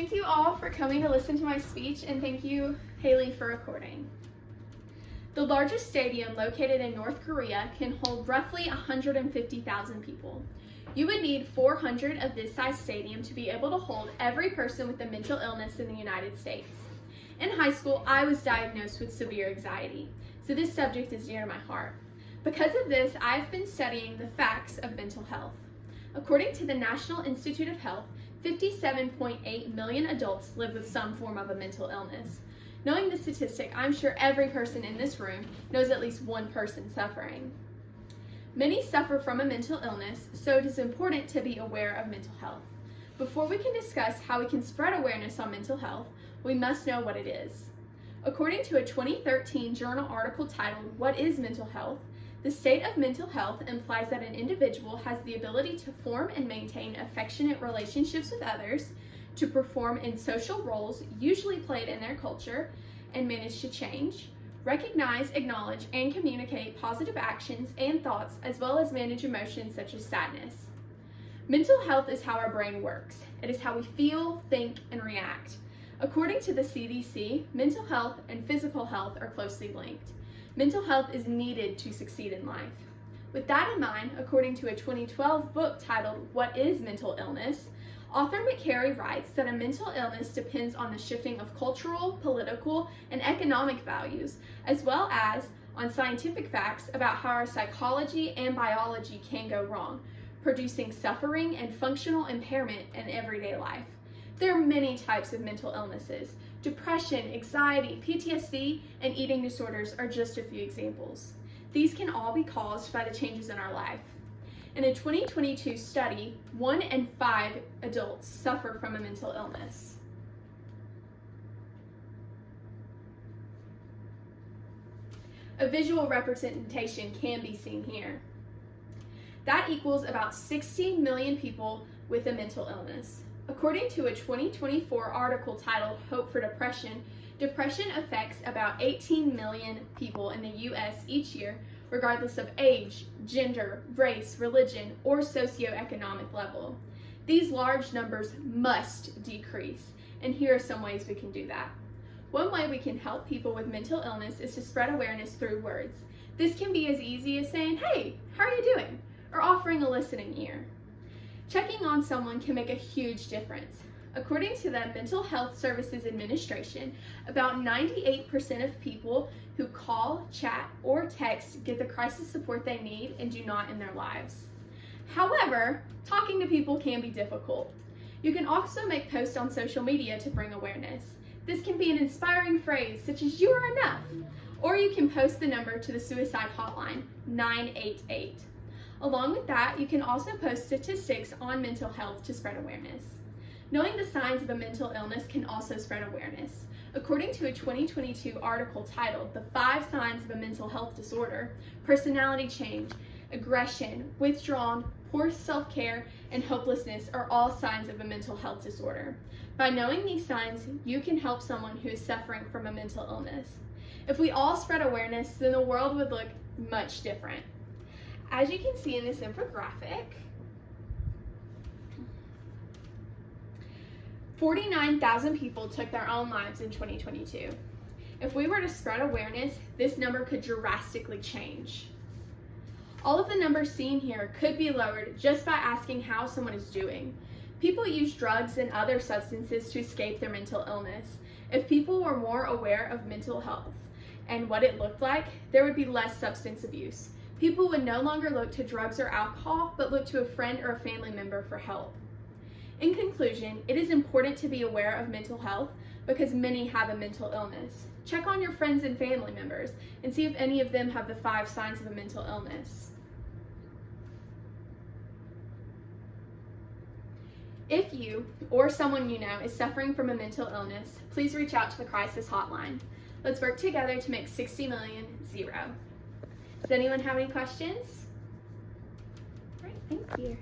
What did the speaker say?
Thank you all for coming to listen to my speech, and thank you, Haley, for recording. The largest stadium located in North Korea can hold roughly 150,000 people. You would need 400 of this size stadium to be able to hold every person with a mental illness in the United States. In high school, I was diagnosed with severe anxiety, so this subject is dear to my heart. Because of this, I've been studying the facts of mental health. According to the National Institute of Health, 57.8 million adults live with some form of a mental illness. Knowing this statistic, I'm sure every person in this room knows at least one person suffering. Many suffer from a mental illness, so it is important to be aware of mental health. Before we can discuss how we can spread awareness on mental health, we must know what it is. According to a 2013 journal article titled, "What is Mental Health?" The state of mental health implies that an individual has the ability to form and maintain affectionate relationships with others, to perform in social roles usually played in their culture, and manage to change, recognize, acknowledge, and communicate positive actions and thoughts, as well as manage emotions such as sadness. Mental health is how our brain works. It is how we feel, think, and react. According to the CDC, mental health and physical health are closely linked. Mental health is needed to succeed in life. With that in mind, according to a 2012 book titled, "What is Mental Illness?" author McCary writes that a mental illness depends on the shifting of cultural, political, and economic values, as well as on scientific facts about how our psychology and biology can go wrong, producing suffering and functional impairment in everyday life. There are many types of mental illnesses. Depression, anxiety, PTSD, and eating disorders are just a few examples. These can all be caused by the changes in our life. In a 2022 study, 1 in 5 adults suffer from a mental illness. A visual representation can be seen here. That equals about 16 million people with a mental illness. According to a 2024 article titled "Hope for Depression," depression affects about 18 million people in the US each year, regardless of age, gender, race, religion, or socioeconomic level. These large numbers must decrease, and here are some ways we can do that. One way we can help people with mental illness is to spread awareness through words. This can be as easy as saying, "Hey, how are you doing?" or offering a listening ear. Checking on someone can make a huge difference. According to the Mental Health Services Administration, about 98% of people who call, chat, or text get the crisis support they need and do not in their lives. However, talking to people can be difficult. You can also make posts on social media to bring awareness. This can be an inspiring phrase such as "you are enough," or you can post the number to the suicide hotline, 988. Along with that, you can also post statistics on mental health to spread awareness. Knowing the signs of a mental illness can also spread awareness. According to a 2022 article titled "The 5 Signs of a Mental Health Disorder," personality change, aggression, withdrawn, poor self-care, and hopelessness are all signs of a mental health disorder. By knowing these signs, you can help someone who is suffering from a mental illness. If we all spread awareness, then the world would look much different. As you can see in this infographic, 49,000 people took their own lives in 2022. If we were to spread awareness, this number could drastically change. All of the numbers seen here could be lowered just by asking how someone is doing. People use drugs and other substances to escape their mental illness. If people were more aware of mental health and what it looked like, there would be less substance abuse. People would no longer look to drugs or alcohol, but look to a friend or a family member for help. In conclusion, it is important to be aware of mental health because many have a mental illness. Check on your friends and family members and see if any of them have the 5 signs of a mental illness. If you or someone you know is suffering from a mental illness, please reach out to the crisis hotline. Let's work together to make 60 million zero. Does anyone have any questions? All right, thank you.